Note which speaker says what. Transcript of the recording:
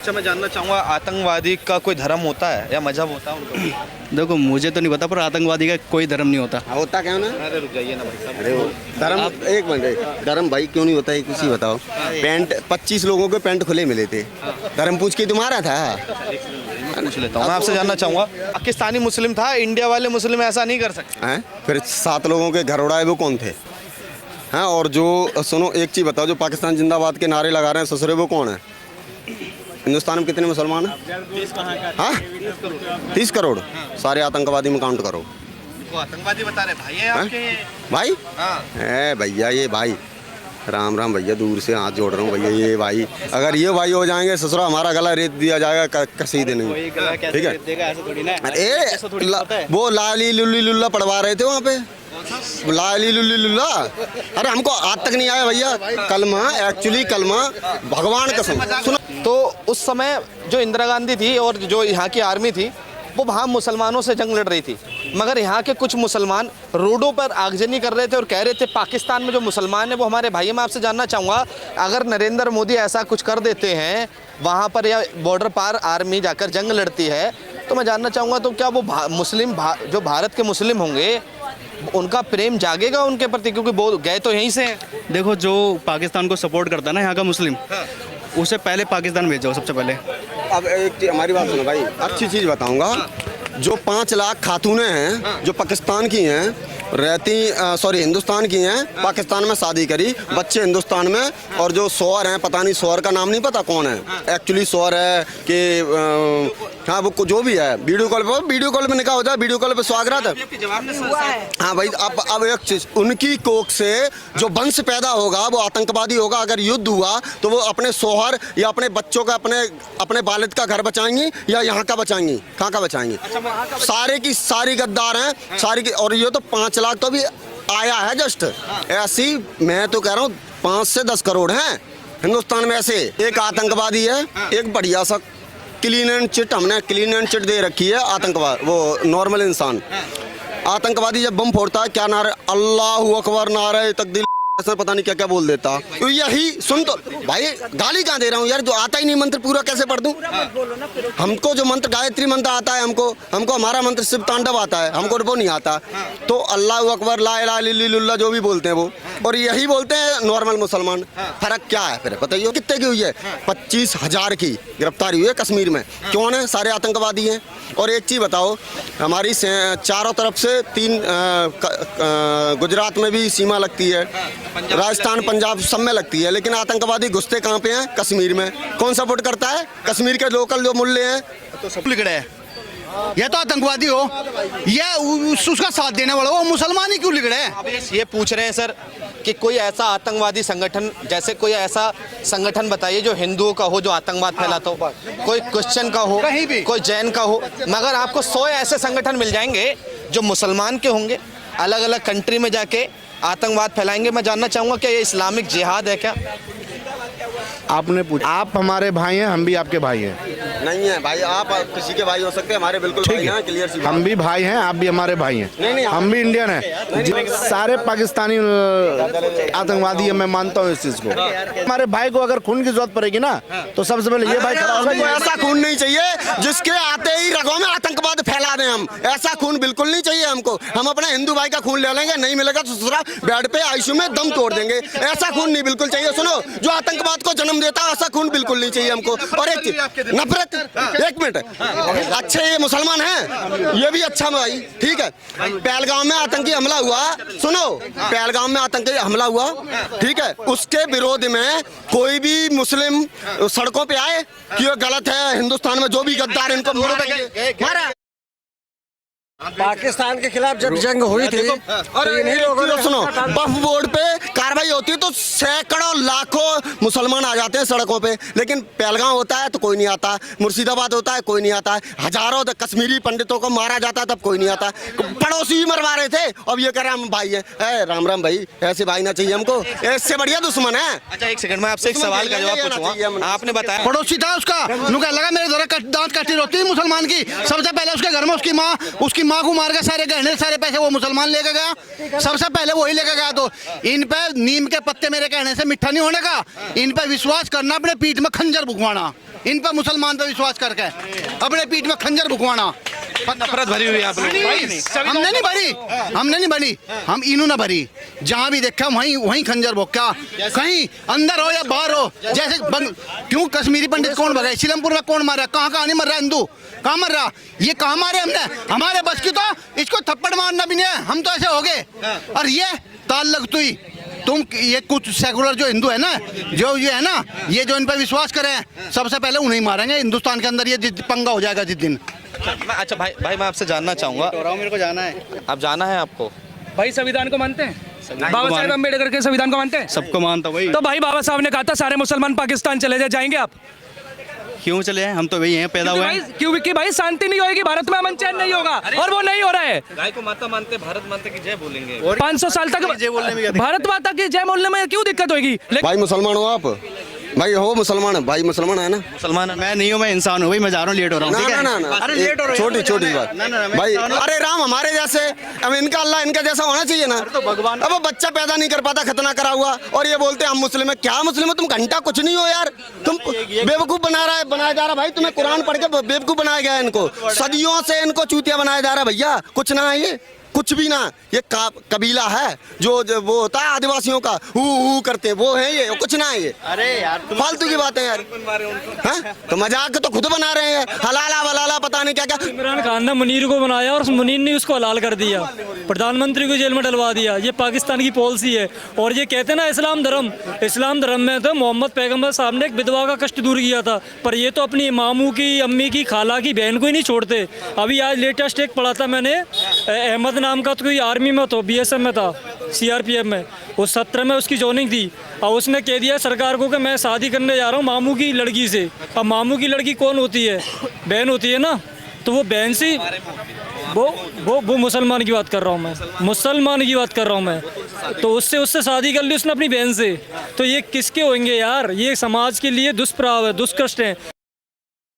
Speaker 1: अच्छा, मैं जानना चाहूँगा आतंकवादी का कोई धर्म होता है या मजहब होता है उनका?
Speaker 2: देखो मुझे तो नहीं पता, पर आतंकवादी का कोई धर्म नहीं होता।
Speaker 3: होता क्यों ना?
Speaker 1: अरे रुक जाइए ना भाई साहब।
Speaker 3: अरे वो धर्म, एक मिनट, धर्म भाई क्यों नहीं होता है कुछ ही बताओ। पैंट 25 लोगों के पैंट खुले मिले थे, धर्म पूछ के तुम्हारा था?
Speaker 1: पूछ लेता हूँ, मैं आपसे जानना चाहूँगा, पाकिस्तानी मुस्लिम था, इंडिया वाले मुस्लिम ऐसा नहीं कर सकते
Speaker 3: हैं? फिर 7 लोगों के घर उड़ाए वो कौन थे? हाँ, और जो सुनो एक चीज़ बताओ, जो पाकिस्तान जिंदाबाद के नारे लगा रहे हैं ससुरे, वो कौन है? हिंदुस्तान में कितने मुसलमान हैं? हाँ, 30 करोड़। सारे आतंकवादी में काउंट करो।
Speaker 1: वो आतंकवादी बता रहे भाई है आपके?
Speaker 3: भाई
Speaker 1: हाँ।
Speaker 3: है भैया, ये भाई राम राम भैया, दूर से हाथ जोड़ रहा हूँ भैया। ये भाई, अगर ये भाई हो जाएंगे ससुरा, हमारा गला रेत दिया जाएगा कसी दिन में, ठीक है? वो लाली लुल्ली लुल्ला पढ़वा रहे थे वहाँ पे, लाली लुल्ली लुल्ला। अरे हमको आज तक नहीं आया भैया कलमा, एक्चुअली कलमा भगवान कसम। सुनो,
Speaker 1: तो उस समय जो इंदिरा गांधी थी और जो यहाँ की आर्मी थी, वो वहाँ मुसलमानों से जंग लड़ रही थी, मगर यहाँ के कुछ मुसलमान रोडों पर आगजनी कर रहे थे और कह रहे थे पाकिस्तान में जो मुसलमान है वो हमारे भाई हैं। मैं आपसे जानना चाहूँगा, अगर नरेंद्र मोदी ऐसा कुछ कर देते हैं वहाँ पर या बॉर्डर पार आर्मी जाकर जंग लड़ती है, तो मैं जानना चाहूँगा तो क्या वो जो भारत के मुस्लिम होंगे उनका प्रेम जागेगा उनके प्रति, क्योंकि वो गए तो यहीं से हैं।
Speaker 2: देखो, जो पाकिस्तान को सपोर्ट करता है ना यहाँ का मुस्लिम, उसे पहले पाकिस्तान भेजो सबसे पहले।
Speaker 3: अब एक हमारी बात सुनो भाई, अच्छी चीज़ बताऊंगा। जो 5 लाख खातूनें हैं जो पाकिस्तान की हैं, हिंदुस्तान की हैं, पाकिस्तान में शादी करी, बच्चे हिंदुस्तान में, और जो शौहर हैं, पता नहीं शौहर का नाम नहीं पता कौन है एक्चुअली, शौहर है कि हाँ वो जो भी है, वीडियो कॉल पे निकाह होता है, वीडियो कॉल पे स्वागत है। हाँ भाई, अब एक चीज, उनकी कोख से जो वंश पैदा होगा वो आतंकवादी होगा। अगर युद्ध हुआ तो वो अपने शौहर या अपने बच्चों का, अपने वालिद का घर बचाएंगी या यहाँ का बचाएंगी? कहाँ का बचाएंगी? सारे की सारी गद्दार हैं, सारी की। और ये तो 5 लाख तो भी आया है जस्ट ऐसी, मैं तो कह रहा हूँ 5 से 10 करोड़ हैं हिंदुस्तान में ऐसे। एक आतंकवादी है, एक बढ़िया सा क्लीन एंड चिट, हमने क्लीन एंड चिट दे रखी है। आतंकवाद वो नॉर्मल इंसान, आतंकवादी जब बम फोड़ता है क्या नारे, अल्लाहू अकबर, नारे तकदीर, पता नहीं क्या क्या बोल देता। तो यही सुन, तो भाई गाली कहाँ दे रहा हूँ यार, जो आता ही नहीं मंत्र पूरा कैसे पढ़ दूं? हमको जो मंत्र गायत्री मंत्र आता है, हमको हमारा मंत्र शिव तांडव आता है, हमको वो नहीं आता। तो अल्लाह अकबर, ला इलाहा इल्लल्लाह जो भी बोलते हैं वो, और यही बोलते हैं नॉर्मल मुसलमान। फर्क क्या है फिर बताइए? कितने की हुई है? 25,000 की गिरफ्तारी हुई है कश्मीर में। कौन है? सारे आतंकवादी हैं। और एक चीज़ बताओ, हमारी चारों तरफ से 3 गुजरात में भी सीमा लगती है, राजस्थान पंजाब सब में लगती है, लेकिन आतंकवादी घुसते कहाँ पे हैं? कश्मीर में। कौन सपोर्ट करता है? कश्मीर के लोकल जो मुल्ले हैं
Speaker 4: तो सब लिखड़े हैं। ये तो आतंकवादी हो, ये उसका साथ देने वाला हो, मुसलमान ही क्यों लिखड़े हैं?
Speaker 1: ये पूछ रहे हैं सर कि कोई ऐसा आतंकवादी संगठन, जैसे कोई ऐसा संगठन बताइए जो हिंदुओं का हो, जो आतंकवाद फैलाता हो, कोई क्रिश्चियन का हो,
Speaker 4: कहीं भी,
Speaker 1: कोई जैन का हो, मगर आपको 100 ऐसे संगठन मिल जाएंगे जो मुसलमान के होंगे, अलग अलग कंट्री में जाके आतंकवाद फैलाएंगे। मैं जानना चाहूँगा क्या ये इस्लामिक जिहाद है क्या?
Speaker 5: आपने पूछा, आप हमारे भाई हैं, हम भी आपके भाई हैं।
Speaker 3: नहीं है भाई, आप किसी के भाई हो सकते हैं, हमारे बिल्कुल भाई हैं, क्लियर सी बात।
Speaker 5: हम भी भाई हैं, आप भी हमारे भाई हैं।
Speaker 3: नहीं,
Speaker 5: हम भी इंडियन हैं। सारे पाकिस्तानी आतंकवादी है, मैं मानता हूँ इस चीज को। हमारे भाई को अगर खून की जरूरत पड़ेगी ना, तो सबसे पहले ये भाई खड़ा होगा।
Speaker 3: ऐसा खून नहीं चाहिए जिसके आते ही रगों में आतंकवाद फैला दें हम, ऐसा खून बिल्कुल नहीं चाहिए हमको। हम अपने हिंदू भाई का खून ले लेंगे, नहीं मिलेगा तो दूसरा बेड पे आईसीयू में दम तोड़ देंगे। ऐसा खून नहीं बिल्कुल चाहिए। सुनो, जो आतंकवाद को जन्म देता है, ऐसा खून बिल्कुल नहीं चाहिए हमको। और एक नफरत, एक मिनट, अच्छे ये मुसलमान हैं, ये भी अच्छा भाई, ठीक है। पहलगाम में आतंकी हमला हुआ, सुनो, पहलगाम में आतंकी हमला हुआ, ठीक है, उसके विरोध में कोई भी मुस्लिम सड़कों पे आए कि ये गलत है, हिंदुस्तान में जो भी गद्दार इनको मोड़ों पे मारा।
Speaker 6: पाकिस्तान के खिलाफ जब जंग हुई थी,
Speaker 3: और सुनो, वक्फ बोर्ड पे कार्रवाई होती है तो सैकड़ों लाखों मुसलमान आ जाते हैं सड़कों पे, लेकिन पहलगाम होता है तो कोई नहीं आता, मुर्शिदाबाद होता है कोई नहीं आता, हजारों कश्मीरी पंडितों को मारा जाता है तब कोई नहीं आता, पड़ोसी भी मरवा रहे थे। अब ये कह रहे हम भाई है, राम राम भाई, ऐसे भाई ना चाहिए हमको, इससे बढ़िया दुश्मन है।
Speaker 1: अच्छा, एक सेकंड, मैं आपसे एक सवाल का जवाब पूछूंगा। आपने बताया
Speaker 4: पड़ोसी था उसका, नुका लगा मेरे दांत काटी रोती मुसलमान की, सबसे पहले उसके घर में उसकी माँ माँ को मार के सारे गहने सारे पैसे वो मुसलमान लेके गया, सबसे पहले वही लेके गया। तो इन पे नीम के पत्ते मेरे कहने से मिठा नहीं होने का, इन पे विश्वास करना, अपने पीठ में खंजर भुकवाना, इन पे मुसलमान पे विश्वास करके अपने पीठ में खंजर भुकवाना।
Speaker 1: नफरत भरी हुई है आप लोगों की।
Speaker 4: हमने नहीं भरी, हमने नहीं भरी, हम इन्होंने भरी। जहाँ भी देखा वहीं वहीं खंजर भोंका, कहीं अंदर हो या बाहर हो। जैसे क्यों कश्मीरी पंडित कौन भगा, सीलमपुर में कौन मारा, कहाँ कहाँ नहीं मर रहा हिंदू, कहाँ मर रहा, ये कहाँ मारे हमने, हमारे बस की तो इसको थप्पड़ मारना भी नहीं है, हम तो ऐसे हो गए। और ये ताल्लुक तुई तुम ये कुछ सेकुलर जो हिंदू है ना, जो ये है ना, ये जो इन पर विश्वास करें सबसे पहले उन्हें मारेंगे हिंदुस्तान के अंदर, ये पंगा हो जाएगा जिस दिन।
Speaker 1: अच्छा भाई मैं आपसे जानना चाहूँगा,
Speaker 2: मेरे को जाना है।
Speaker 1: आप जाना है आपको?
Speaker 7: भाई संविधान को मानते हैं? बाबा साहेब अम्बेडकर के संविधान को मानते हैं?
Speaker 2: सबको मानता हूँ भाई।
Speaker 7: तो भाई बाबा साहब ने कहा था सारे मुसलमान पाकिस्तान चले जाए, जाएंगे आप?
Speaker 2: क्यों चले हैं, हम तो वही हैं, पैदा हुए हैं।
Speaker 7: क्योंकि भाई शांति नहीं होगी, भारत में अमन चैन नहीं होगा, और वो नहीं हो रहा है।
Speaker 1: गाय को माता मानते, भारत माता की जय बोलेंगे।
Speaker 7: 500 साल तक भारत माता की जय बोलने में क्यों दिक्कत होगी?
Speaker 3: भाई मुसलमान हो आप? भाई हो मुसलमान? भाई मुसलमान है ना?
Speaker 2: मुसलमान मैं नहीं हूँ, मैं इंसान हूँ भाई, मैं जा रहा हूँ, लेट हो रहा हूँ।
Speaker 3: ना ना ना,
Speaker 2: अरे लेट हो रहा
Speaker 3: छोटी छोटी बात भाई। अरे राम हमारे जैसे, अब इनका अल्लाह इनका जैसा होना चाहिए ना।
Speaker 2: तो भगवान,
Speaker 3: अब वो बच्चा पैदा नहीं कर पाता, खतना करा हुआ, और ये बोलते हैं हम मुस्लिम है। क्या मुस्लिम है? तुम घंटा कुछ नहीं हो यार, तुम बेवकूफ बनाया जा रहा भाई। तुम्हें कुरान पढ़ के बेवकूफ बनाया गया है इनको, सदियों से इनको चूतिया बनाया जा रहा है भैया। कुछ ना है ये, कुछ भी ना। ये कबीला है जो वो होता है आदिवासियों का, हु करते हैं, वो है ये, कुछ ना है ये।
Speaker 2: अरे यार
Speaker 3: फालतू की बातें यार, हाँ? तो मजाक तो खुद बना रहे हैं, हलाला वलाला पता नहीं क्या क्या।
Speaker 8: इमरान खान ने मुनीर को बनाया और मुनीर ने उसको हलाल कर दिया, प्रधानमंत्री को जेल में डलवा दिया। ये पाकिस्तान की पॉलिसी है। और ये कहते हैं ना इस्लाम धर्म में तो मोहम्मद पैगंबर साहब ने एक विधवा का कष्ट दूर किया था, पर ये तो अपनी मामू की, अम्मी की, खाला की, बहन को ही नहीं छोड़ते। अभी आज लेटेस्ट एक पढ़ा था मैंने, अहमद नाम का तो कोई आर्मी में तो BSF में था, CRPF में, वो 17 में उसकी जॉइनिंग थी। और उसने कह दिया सरकार को कि मैं शादी करने जा रहा हूँ मामू की लड़की से। अब मामू की लड़की कौन होती है? बहन होती है ना, तो वो बहन से वो मुसलमान की बात कर रहा हूँ मैं, मुसलमान की बात कर रहा हूँ मैं। तो उससे शादी कर ली उसने अपनी बहन से। तो ये किसके होंगे यार? ये समाज के लिए दुष्प्रभाव है, दुष्कृष्ट है।